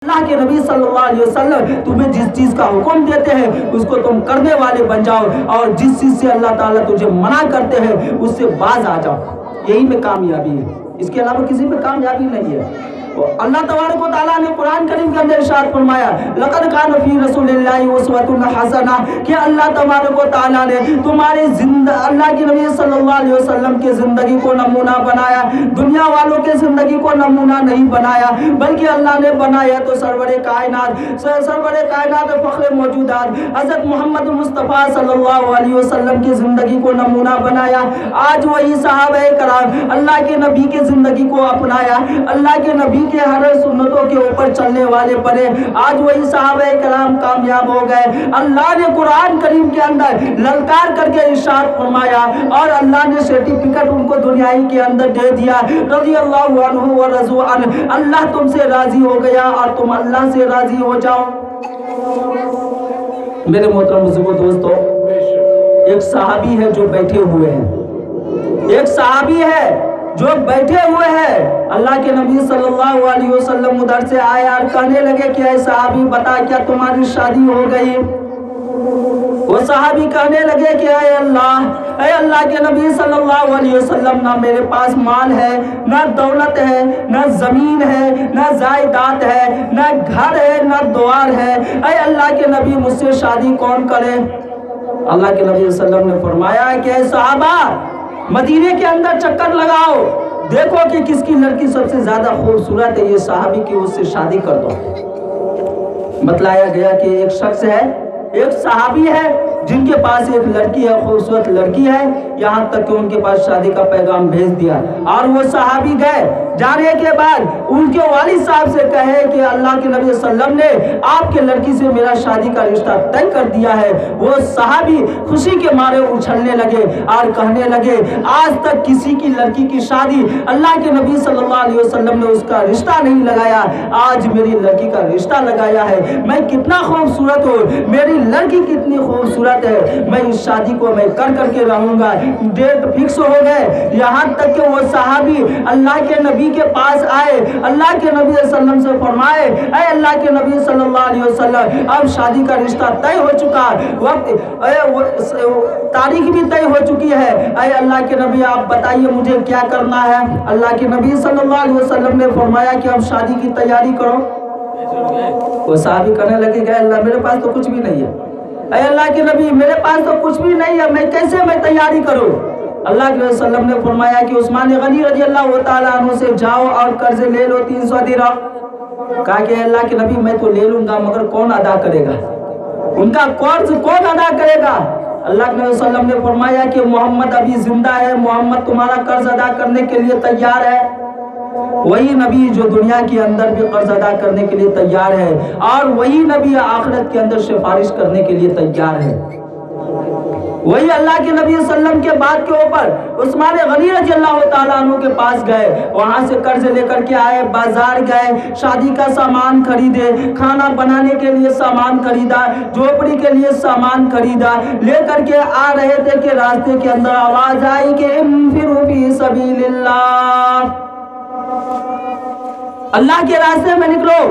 اللہ کے نبی صلی اللہ علیہ وسلم تمہیں جس چیز کا حکم دیتے ہیں اس کو تم کرنے والے بن جاؤ، اور جس چیز سے اللہ تعالیٰ تجھے منع کرتے ہیں اس سے باز آ جاؤ۔ یہی میں کامیابی ہے، اس کے علاوہ کسی میں کامیابی نہیں ہے۔ اللہ تبارک و تعالیٰ نے قرآن کریم کے اندر ارشاد فرمایا لقد کان فی رسول اللہ اسوۃ حسنہ، کہ اللہ تبارک و تعالیٰ نے تمہارے اللہ کے نبی صلی اللہ علیہ وسلم کی زندگی کو نمونہ بنایا، دنیا والوں کے زندگی کو نمونہ نہیں بنایا، بلکہ اللہ نے بنایا تو سرور کائنات فخر موجودات حضرت محمد مصطفیٰ صلی اللہ علیہ وسلم کی زندگی کو نمونہ بنایا۔ آج وہی صحابہ کرام اللہ کے نبی کی زندگی کو اپنایا، اللہ کے نبی کے ہر سنتوں کے اوپر چلنے والے بنے۔ آج وہی صحابہ کرام کامیاب ہو گئے۔ اللہ نے قرآن کریم کے اندر للکار کر کے ارشاد فرمایا اور اللہ نے سرٹیفکیٹ ان کو دنیائی کے اندر دے دیا، رضی اللہ عنہ و رضوا عنہ، اللہ تم سے راضی ہو گیا اور تم اللہ سے راضی ہو جاؤ۔ میرے محترم بزرگوں دوستو، ایک صحابی ہے جو بیٹھے ہوئے ہیں، ایک صحابی ہے جو بیٹھے ہوئے ہیں۔ اللہ کے نبی صلی اللہ علیہ وسلم ادھر سے آئے اور کہنے لگے کہ اے صحابی بتا کیا تمہاری شادی ہو گئی؟ وہ صحابی کہنے لگے کہ اے اللہ کے نبی صلی اللہ علیہ وسلم، نہ میرے پاس مال ہے، نہ دولت ہے، نہ زمین ہے، نہ جائیداد ہے، نہ گھر ہے، نہ دوار ہے، اے اللہ کے نبی مجھ سے شادی کون کرے؟ اللہ کے نبی صلی اللہ علیہ وسلم نے فرمایا کہ اے صحابہ مدینے کے اندر چکر لگاؤ، دیکھو کہ کس کی لڑکی سب سے زیادہ خوبصورت ہے، یہ صحابی کی اس سے شادی کر دو۔ بتلایا گیا کہ ایک شخص ہے، ایک صحابی ہے جن کے پاس ایک لڑکی ہے، خوبصورت لڑکی ہے، یہاں تک کہ ان کے پاس شادی کا پیغام بھیج دیا، اور وہ صحابی گئے۔ جانے کے بعد ان کے والد صاحب سے کہے کہ اللہ کے نبی صلی اللہ علیہ وسلم نے آپ کے لڑکی سے میرا شادی کا رشتہ طے کر دیا ہے۔ وہ صحابی خوشی کے مارے اچھلنے لگے اور کہنے لگے آج تک کسی کی لڑکی کی شادی اللہ کے نبی صلی اللہ علیہ وسلم نے اس کا رشتہ نہیں لگایا، آج میری لڑکی کا رشتہ لگایا ہے۔ میں کتنا خوبصورت ہوں، میری لڑکی کتنی خوبصورت ہے، میں اس شادی کو میں کر کے رہوں گا۔ ڈیٹ فکس ہو گئے، یہاں تک کہ وہ صحابی اللہ کے نبی کے پاس آئے، اللہ کے نبی صلی اللہ علیہ وسلم سے فرمائے اے اللہ کے نبی صلی اللہ علیہ وسلم اب شادی کا رشتہ طے ہو چکا، وقت تاریخ بھی طے ہو چکی ہے، اے اللہ کے نبی آپ بتائیے مجھے کیا کرنا ہے؟ اللہ کے نبی صلی اللہ علیہ وسلم نے فرمایا کہ اب شادی کی تیاری کرو۔ وہ صحابی کہنے لگے کہ اللہ میرے پاس تو کچھ بھی نہیں ہے، اے اللہ کے نبی میرے پاس تو کچھ بھی نہیں ہے، میں کیسے میں تیاری کروں؟ اللہ کے وسلم نے فرمایا کہ عثمان غنی رضی اللہ تعالیٰ عنہ سے جاؤ اور قرض لے لو 300 درہم۔ کہا کہ اللہ کے نبی میں تو لے لوں گا مگر کون ادا کرے گا؟ ان کا قرض کون ادا کرے گا؟ اللہ کے نبی صلی اللہ علیہ وسلم نے فرمایا کہ محمد ابھی زندہ ہے، محمد تمہارا قرض ادا کرنے کے لیے تیار ہے۔ وہی نبی جو دنیا کے اندر بھی قرض ادا کرنے کے لیے تیار ہے، اور وہی نبی آخرت کے اندر سفارش کرنے کے لیے تیار ہے۔ وہی اللہ کے نبی صلی اللہ علیہ وسلم کے بات کے اوپر عثمان غنی رضی اللہ تعالیٰ عنہ کے پاس گئے، وہاں سے قرض لے کر کے آئے، بازار گئے، شادی کا سامان خریدے، کھانا بنانے کے لیے سامان خریدا، جھوپڑی کے لیے سامان خریدا، لے کر کے آ رہے تھے کہ راستے کے اندر آواز آئی کہ انفروا فی سبیل اللہ، اللہ کے راستے میں نکلو،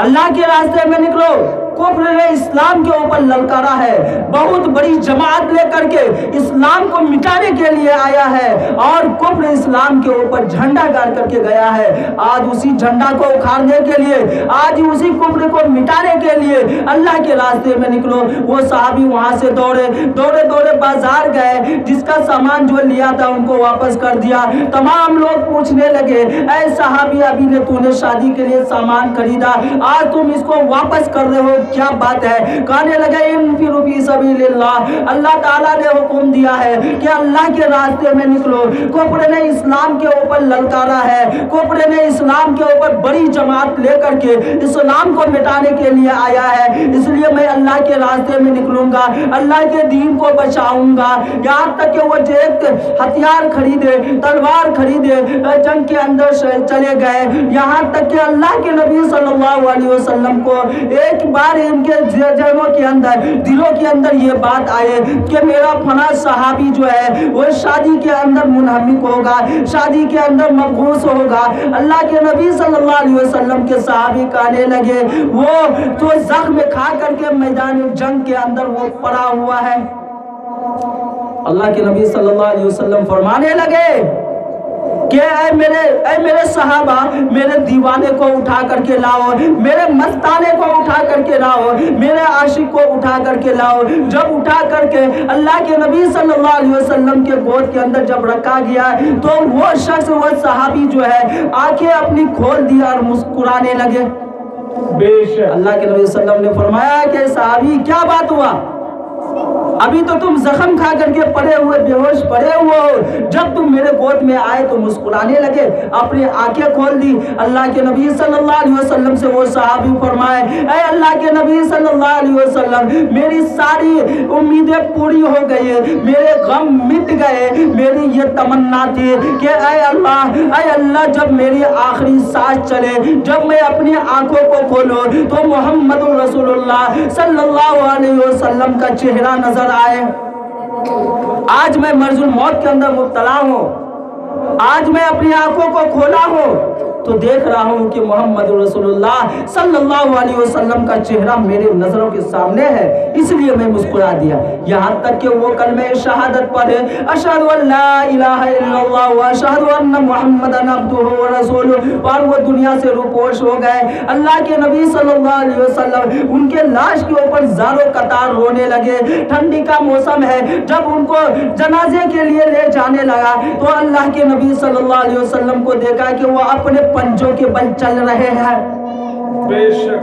اللہ کے راستے میں نکلو۔ کفر نے اسلام کے اوپر للکارا ہے، بہت بڑی جماعت لے کر کے اسلام کو مٹانے کے لیے آیا ہے، اور کفر اسلام کے اوپر جھنڈا گاڑ کر کے گیا ہے۔ آج اسی جھنڈا کو اکھاڑنے کے لیے، آج اسی کفر کو مٹانے کے لیے اللہ کے راستے میں نکلو۔ وہ صحابی وہاں سے دوڑے بازار گئے، جس کا سامان جو لیا تھا ان کو واپس کر دیا۔ تمام لوگ پوچھنے لگے اے صحابی ابھی نے تو نے شادی کے لیے سامان خریدا، آج تم اس کو واپس کر رہے ہو، کیا بات ہے؟ کہنے لگے انفروا فی سبیل اللہ، اللہ تعالیٰ نے حکم دیا ہے کہ اللہ کے راستے میں نکلو۔ کفر نے اسلام کے اوپر للکارا ہے، کفر نے اسلام کے اوپر بڑی جماعت لے کر کے اسلام کو مٹانے کے لیے آیا ہے، اس لیے میں اللہ کے راستے میں نکلوں گا، اللہ کے دین کو بچاؤں گا۔ یہاں تک کہ وہ ایک ہتھیار خریدے، تلوار خریدے، جنگ کے اندر چلے گئے، یہاں تک کہ اللہ کے نبی صلی اللہ علیہ وسلم کو ایک بار اگر ان کے ذہنوں کے اندر دلوں کے اندر یہ بات آئے کہ میرا فلاں صحابی جو ہے وہ شادی کے اندر منہمک ہوگا، شادی کے اندر مبغوث ہوگا، اللہ کے نبی صلی اللہ علیہ وسلم کے صحابی کہنے لگے وہ تو زخم کھا کر کے میدان جنگ کے اندر وہ پڑا ہوا ہے۔ اللہ کے نبی صلی اللہ علیہ وسلم فرمانے لگے کہ اے میرے صحابہ، میرے دیوانے کو اٹھا کر کے لاؤ، میرے مستانے کو اٹھا کر کے لاؤ، میرے عاشق کو اٹھا کر کے لاؤ۔ جب اٹھا کر کے اللہ کے نبی صلی اللہ علیہ وسلم کے گود کے اندر جب رکھا گیا تو وہ شخص، وہ صحابی جو ہے آنکھیں اپنی کھول دیا اور مسکرانے لگے۔ اللہ کے نبی صلی اللہ علیہ وسلم نے فرمایا کہ صحابی کیا بات ہوا؟ ابھی تو تم زخم کھا کر کے پڑے ہوئے بے ہوش پڑے ہوئے ہو، جب تم میرے گود میں آئے تو مسکرانے لگے، اپنی آنکھیں کھول دی۔ اللہ کے نبی صلی اللہ علیہ وسلم سے وہ صحابی فرمائے اے اللہ کے نبی صلی اللہ علیہ وسلم، میری ساری امیدیں پوری ہو گئی، میرے غم مٹ گئے، میری یہ تمنا تھی کہ اے اللہ جب میری آخری سانس چلے، جب میں اپنی آنکھوں کو کھولوں تو محمد رسول اللہ صلی اللہ علیہ وسلم کا چہرہ نظر آئے۔ آج میں مرض الموت کے اندر مبتلا ہوں، آج میں اپنی آنکھوں کو کھولا ہوں تو دیکھ رہا ہوں کہ محمد رسول اللہ صلی اللہ علیہ وسلم کا چہرہ میرے نظروں کے سامنے ہے، اس لیے میں مسکرا دیا۔ یہاں تک کہ وہ کلمہ شہادت پڑھے اشہد ان لا الہ الا اللہ واشہد ان محمدن عبدہ ورسولہ، اور وہ دنیا سے روپوش ہو گئے۔ اللہ کے نبی صلی اللہ علیہ وسلم ان کے لاش کے اوپر زاروں قطار رونے لگے۔ ٹھنڈی کا موسم ہے، جب ان کو جنازے کے لیے لے جانے لگا تو اللہ کے نبی صلی اللہ علیہ وسلم کو دیکھا کہ وہ اپنے پنجوں کے بل چل رہے ہیں۔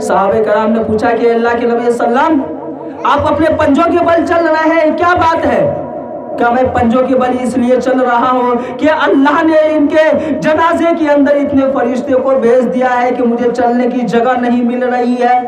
صحابہ کرام نے پوچھا کہ اللہ کے نبی صلی اللہ علیہ وسلم آپ اپنے پنجوں کے بل چل رہے ہیں، کیا بات ہے؟ کہ میں پنجوں کے بل اس لیے چل رہا ہوں کہ اللہ نے ان کے جنازے کے اندر اتنے فرشتے کو بھیج دیا ہے کہ مجھے چلنے کی جگہ نہیں مل رہی ہے۔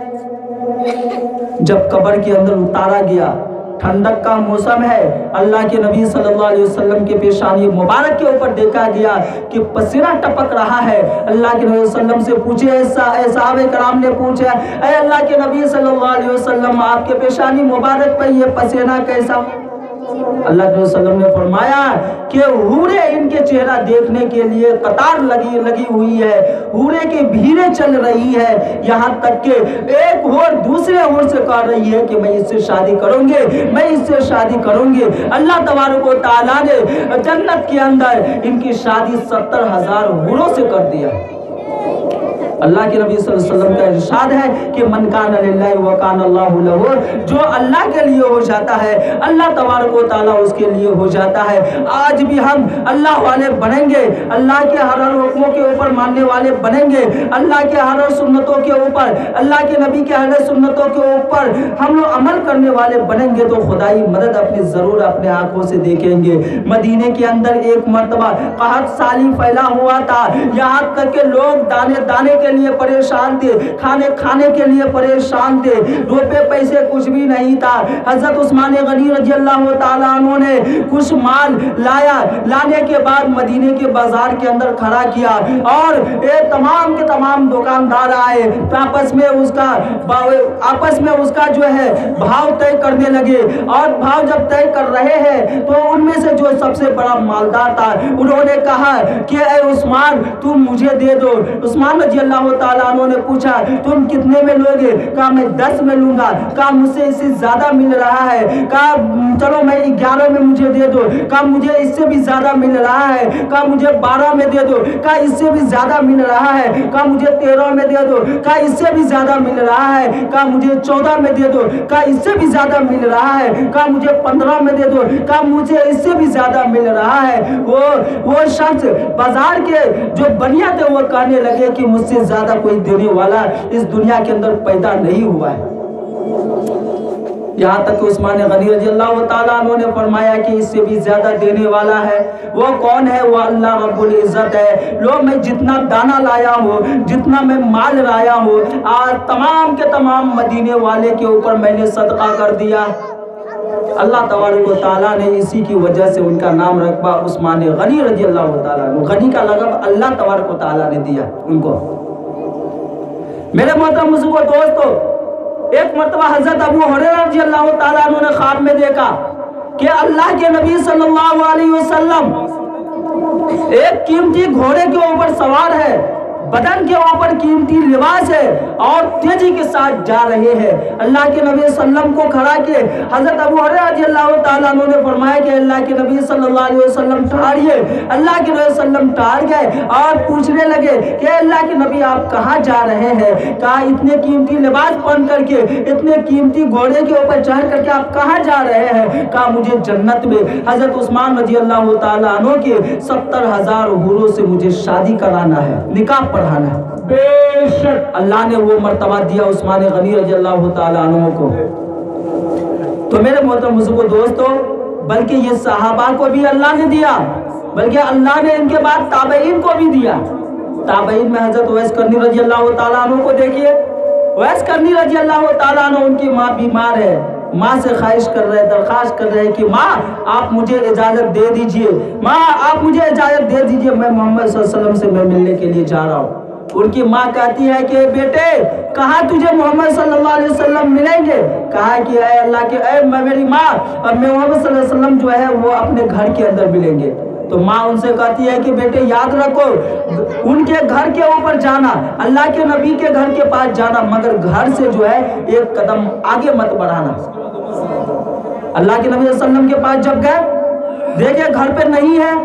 جب قبر کے اندر اتارا گیا، ٹھنڈک کا موسم ہے، اللہ کے نبی صلی اللہ علیہ وسلم کے پیشانی مبارک کے اوپر دیکھا گیا کہ پسینہ ٹپک رہا ہے۔ اللہ کے نبی صلی اللہ علیہ وسلم سے پوچھے، صحابہ کرام نے پوچھا اے اللہ کے نبی صلی اللہ علیہ وسلم آپ کے پیشانی مبارک پر یہ پسینہ کیسا؟ اللہ کے وسلم نے فرمایا کہ حوریں ان کے چہرہ دیکھنے کے لیے قطار لگی ہوئی ہے، حوریں کی بھیڑیں چل رہی ہے، یہاں تک کہ ایک حور دوسرے حور سے کہہ رہی ہے کہ میں اس سے شادی کروں گے، میں اس سے شادی کروں گے۔ اللہ تبارک و تعالیٰ نے جنت کے اندر ان کی شادی 70,000 حوروں سے کر دیا۔ اللہ کے نبی صلی اللہ علیہ وسلم کا ارشاد ہے کہ من کان للہ وکان اللہ لہ، جو اللہ کے لیے ہو جاتا ہے اللہ تبارک و تعالیٰ اس کے لیے ہو جاتا ہے۔ آج بھی ہم اللہ والے بنیں گے، اللہ کے ہر حکموں کے اوپر ماننے والے بنیں گے، اللہ کے ہر سنتوں کے اوپر، اللہ کے نبی کے ہر سنتوں کے اوپر ہم لوگ عمل کرنے والے بنیں گے تو خدائی مدد اپنی ضرور اپنے آنکھوں سے دیکھیں گے۔ مدینے کے اندر ایک مرتبہ قحط سالی پھیلا ہوا تھا، یہاں تک کہ لوگ دانے کے لیے پریشان تھے، کھانے کے لیے پریشان تھے، روپے پیسے کچھ بھی نہیں تھا۔ حضرت عثمان غنی رضی اللہ تعالیٰ عنہ نے کچھ مال لانے کے بعد مدینے کے بازار کے اندر کھڑا کیا اور تمام کے تمام دکاندار آئے، آپس میں اس کا جو ہے بھاؤ طے کرنے لگے، اور بھاؤ جب طے کر رہے ہیں تو ان میں سے جو سب سے بڑا مالدار تھا انہوں نے کہا کہ اے عثمان تم مجھے دے دو۔ عثمان رضی اللہ تعالیٰ عنہ نے پوچھا تم کتنے میں لوگے؟ کہا میں 10 میں لوں گا۔ کہا مجھ سے اس سے زیادہ مل رہا ہے۔ کہا چلو میں 11 میں مجھے دے دو۔ کہا مجھے اس سے بھی زیادہ مل رہا ہے۔ کہا مجھے 12 میں دے دو۔ کہا اس سے بھی زیادہ مل رہا ہے۔ کہا مجھے 13 میں دے دو۔ کہا اس سے بھی زیادہ مل رہا ہے۔ کہا مجھے 14 میں دے دو۔ کہا اس سے بھی زیادہ مل رہا ہے۔ کہا مجھے 15 میں دے دو۔ کہا مجھے اس سے بھی زیادہ مل رہا ہے۔ وہ شخص بازار کے جو بنیا تھے وہ کہنے لگے کہ مجھ سے زیادہ کوئی دینے والا اس دنیا کے اندر پیدا نہیں ہوا ہے۔ یہاں تک کہ عثمان غنی رضی اللہ تعالیٰ عنہ نے فرمایا کہ اس سے بھی زیادہ دینے والا ہے۔ وہ کون ہے؟ وہ اللہ رب العزت ہے۔ لو میں جتنا دانا لایا ہوں، جتنا میں مال لایا ہوں، آج تمام کے تمام مدینے والے کے اوپر میں نے صدقہ کر دیا۔ اللہ تبارک و تعالیٰ نے اسی کی وجہ سے ان کا نام رکھا عثمان غنی رضی اللہ تعالیٰ عنہ۔ غنی کا لقب اللہ تبارک و تعالیٰ نے دیا ان کو۔ میرے محترم دوستو، ایک مرتبہ حضرت ابو ہریرہ رضی اللہ تعالیٰ عنہ نے خواب میں دیکھا کہ اللہ کے نبی صلی اللہ علیہ وسلم ایک قیمتی گھوڑے کے اوپر سوار ہے، بدن کے اوپر قیمتی لباس ہے اور تیزی کے ساتھ جا رہے ہیں۔ اللہ کے نبی صلی اللہ علیہ وسلم کو کھڑا کے حضرت ابو ہریرہ رضی اللہ تعالیٰ عنہ نے فرمایا کہ اللہ کے نبی صلی اللہ علیہ وسلم ٹھہریے۔ اللہ کے نبی صلی اللہ علیہ وسلم ٹھہر گئے اور پوچھنے لگے کہ اللہ کے نبی آپ کہاں جا رہے ہیں؟ کہا اتنے قیمتی لباس پہن کر کے، اتنے قیمتی گھوڑے کے اوپر چڑھ کر کے آپ کہاں جا رہے ہیں؟ کہا مجھے جنت میں حضرت عثمان رضی اللہ تعالیٰ عنہ کے 70,000 حوروں سے مجھے شادی کرانا ہے، نکاح پڑھانا ہے۔ بے شک اللہ نے وہ مرتبہ دیا عثمان غنی رضی اللہ تعالیٰ عنہ کو۔ تو میرے محترم بزرگوں دوستو، بلکہ یہ صحابہ کو بھی اللہ نے دیا، بلکہ اللہ نے ان کے بعد تابعین کو بھی دیا۔ تابعین میں حضرت اویس کرنی رضی اللہ تعالیٰ عنہ کو دیکھیے۔ اویس کرنی رضی اللہ تعالیٰ عنہ، ان کی ماں بیمار ہے، ماں سے خواہش کر رہے، درخواست کر رہے کہ ماں آپ مجھے اجازت دے دیجئے، ماں آپ مجھے اجازت دے دیجئے، میں محمد صلی اللہ علیہ وسلم سے میں ملنے کے لیے جا رہا ہوں۔ ان کی ماں کہتی ہے کہ بیٹے کہاں تجھے محمد صلی اللہ علیہ وسلم ملیں گے؟ کہا کہ اے اللہ کے میری ماں اور میں محمد صلی اللہ علیہ وسلم جو ہے وہ اپنے گھر کے اندر ملیں گے۔ تو ماں ان سے کہتی ہے کہ بیٹے یاد رکھو ان کے گھر کے اوپر جانا، اللہ کے نبی کے گھر کے پاس جانا، مگر گھر سے جو ہے ایک قدم آگے مت بڑھانا۔ اللہ کے نبی صلی اللہ علیہ وسلم کے پاس جب گئے، دیکھے گھر پہ نہیں ہے،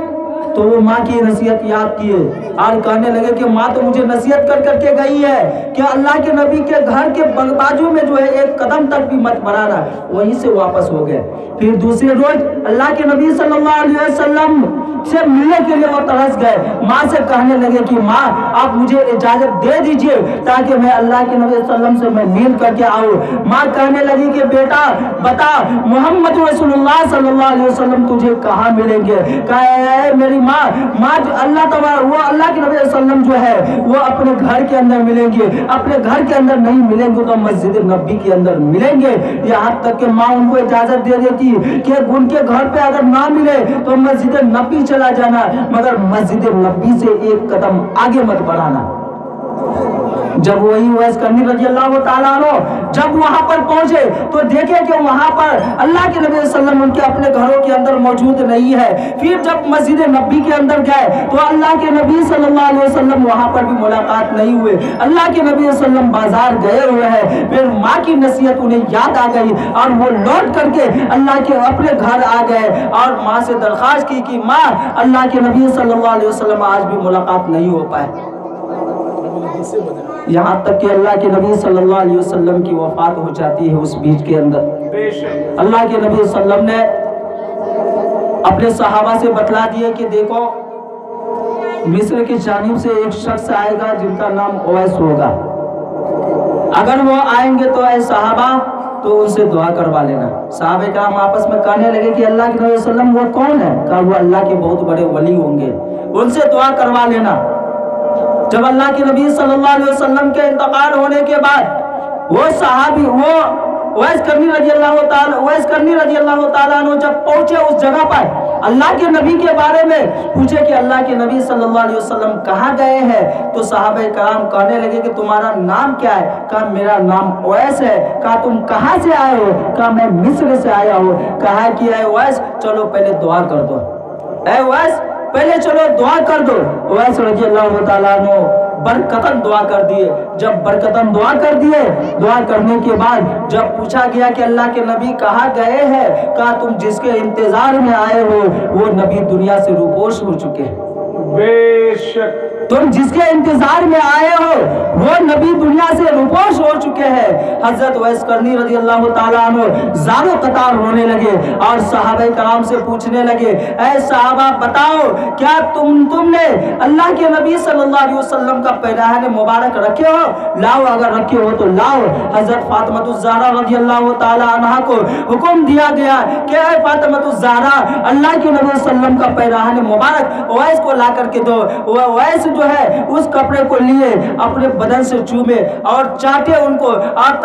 تو وہ ماں کی نصیحت یاد کیے اور کہنے لگے کہ ماں تو مجھے نصیحت کر کر کے گئی ہے کہ اللہ کے نبی کے گھر کے بازو میں جو ہے ایک قدم تک بھی مت بڑھانا۔ وہیں سے واپس ہو گئے۔ پھر دوسرے روز اللہ کے نبی صلی اللہ علیہ وسلم سے ملنے کے لیے وہ ترس گئے۔ ماں سے کہنے لگے کہ ماں آپ مجھے اجازت دے دیجئے تاکہ میں اللہ کے نبی صلی اللہ علیہ وسلم سے میں مل کر کے آؤں۔ ماں کہنے لگی کہ بیٹا بتا محمد رسول اللہ صلی اللہ علیہ وسلم تجھے کہاں ملیں گے؟ کہا میری ماں جو اللہ تبارک وہ اللہ کے نبی صلی اللہ علیہ وسلم جو ہے وہ اپنے گھر کے اندر ملیں گے، اپنے گھر کے اندر نہیں ملیں گے تو مسجد نبی کے اندر ملیں گے۔ یہاں تک کہ ماں ان کو اجازت دے دیتی کہ ان کے گھر پہ اگر نہ ملے تو مسجد نبی چلا جانا، مگر مسجد نبی سے ایک قدم آگے مت بڑھانا۔ جب وہی اویس کرنی رضی اللہ تعالیٰ عنہ جب وہاں پر پہنچے تو دیکھے کہ وہاں پر اللہ کے نبی صلی اللہ علیہ وسلم ان کے اپنے گھروں کے اندر موجود نہیں ہے۔ پھر جب مسجد نبی کے اندر گئے تو اللہ کے نبی صلی اللہ علیہ وسلم وہاں پر بھی ملاقات نہیں ہوئے۔ اللہ کے نبی صلی اللہ علیہ وسلم بازار گئے ہوئے ہیں۔ پھر ماں کی نصیحت انہیں یاد آ گئی اور وہ لوٹ کر کے اللہ کے اپنے گھر آ گئے اور ماں سے درخواست کی کہ ماں اللہ کے نبی صلی اللہ علیہ وسلم آج بھی ملاقات نہیں ہو پائے۔ یہاں تک کہ اللہ کے نبی صلی اللہ علیہ وسلم کی وفات ہو جاتی ہے اس بیچ کے اندر۔ اللہ کے نبی صلی اللہ علیہ وسلم نے اپنے صحابہ سے بتلا دیے کہ دیکھو مصر کی جانب سے ایک شخص آئے گا جن کا نام اویس ہوگا، اگر وہ آئیں گے تو اے صحابہ تو ان سے دعا کروا لینا۔ صحابہ کرام آپس میں کہنے لگے کہ اللہ کے نبی صلی اللہ علیہ وسلم وہ کون ہے؟ کہا وہ اللہ کے بہت بڑے ولی ہوں گے، ان سے دعا کروا لینا۔ جب اللہ کے نبی صلی اللہ علیہ وسلم کے انتقال ہونے کے بعد وہ صحابی اویس کرنی رضی اللہ تعالیٰ عنہ جب پہنچے اس جگہ پر اللہ کے نبی کے بارے میں پوچھے کہ اللہ کے نبی صلی اللہ علیہ وسلم کہاں گئے ہیں، تو صحابہ کرام کہنے لگے کہ تمہارا نام کیا ہے؟ کہا میرا نام اویس ہے۔ کہا تم کہاں سے آئے ہو؟ کہا میں مصر سے آیا ہوں۔ کہا کہ اے اویس چلو پہلے دعا کر دو، اے اویس پہلے چلو دعا کر دو۔ اویس رضی اللہ تعالیٰ عنہ برکتن دعا کر دیے۔ جب برکتن دعا کر دیے، دعا کرنے کے بعد جب پوچھا گیا کہ اللہ کے نبی کہاں گئے ہیں، کہا تم جس کے انتظار میں آئے ہو وہ نبی دنیا سے روپوش ہو چکے ہیں۔ بے شک تم جس کے انتظار میں آئے ہو وہ نبی دنیا سے روپوش ہو چکے ہیں۔ حضرت اویس کرنی رضی اللہ تعالیٰ عنہ زارو قطار رونے لگے اور صحابہ کرام سے پوچھنے لگے اے صحابہ بتاؤ کیا تم نے اللہ کے نبی صلی اللہ علیہ وسلم کا پیراہن مبارک رکھے ہو؟ لاؤ، اگر رکھے ہو تو لاؤ۔ حضرت فاطمہ الزہرا رضی اللہ تعالیٰ عنہ کو حکم دیا گیا کہ اے فاطمہ الزہرا اللہ کے نبی صلی اللہ علیہ وسلم کا پیراہن مبارک اویس کو لا کر کے دو۔ وہ اویس جو ہے اس کپڑے کو لیے اپنے بدن سے چومے اور چاٹے ان کو اور